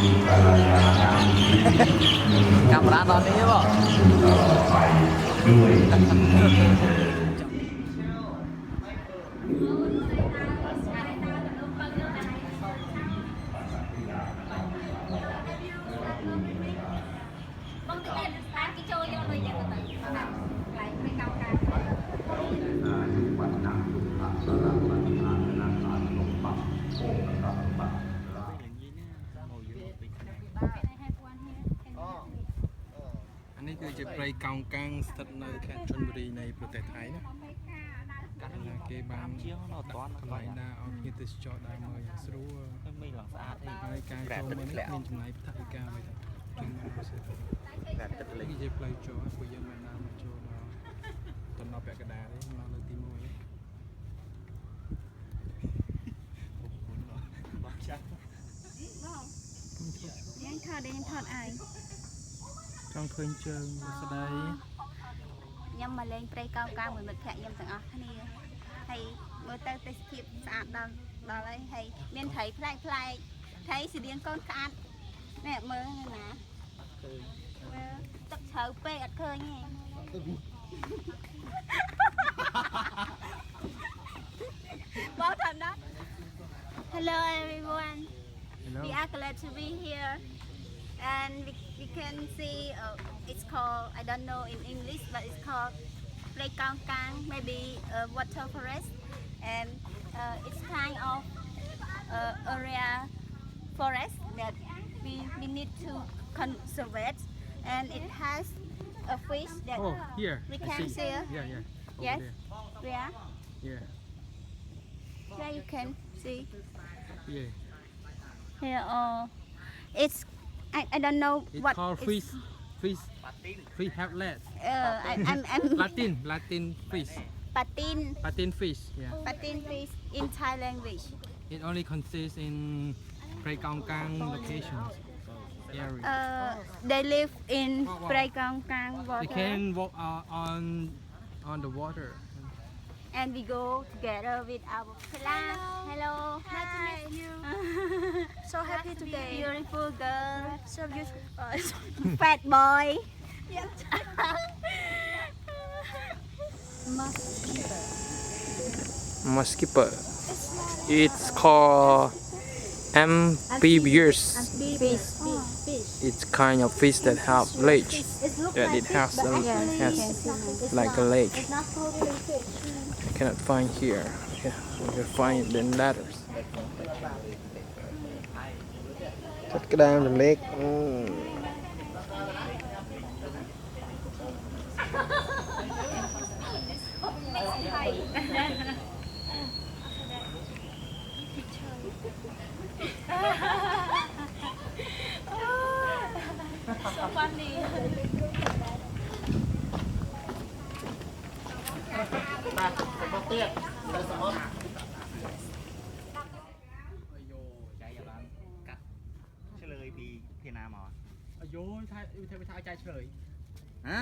กำรันตอนนี้ป่ะอันนี้คือจะไปกองกลางสถานในแค่ชลบุรีในประเทศไทยนะเกบางกลายนาเอาเงินติดจอได้มาอย่างสรู้ในการโจมตีมีจำนายพัฒนาการไปถึงมาเสร็จที่จะไปจอคุยยังไม่นานมาโจเราตอนเราแปะกระดาษเลยเราเลยตีมวยยังทอดยังทอดไอ trong khơi trường sẽ đây ខ្ញុំមកលេងព្រៃកោងកាងមួយមិត្តភក្តិខ្ញុំទាំងអស់គ្នាហើយមើលទៅទេសភាពស្អាតដល់ហើយហើយមានត្រីផ្លែកត្រីស្តៀងកូនក្អាត់នេះមើលណាមើលទឹកជ្រៅពេកអត់ឃើញទេបងតាមណា Hello everyone we are glad to be here and we can see it's called I don't know in English but it's called Play Kang Kang maybe water forest and it's kind of area forest that we need to conserve it and it has a fish that here we can see yes where where you can see here it's I don't know it's what called fish have less I'm Latin fish patin fish patin fish in Thai language it only consists in Prey Kong Kang locations area they live in Prey Kong Kang they water can walk on the water and we go together with our class. Hello. Nice to meet you. So happy today. Beautiful girl. So beautiful. Fat boy. Yes. Mosquito it's called amphibious Fish. it's kind of fish that have legs that it has like a leg I cannot find here you can find it in letters จัดกระดานเล็กSo funny. เฉลยปีเพนาหมอ โยนไทยใจเฉย ฮะ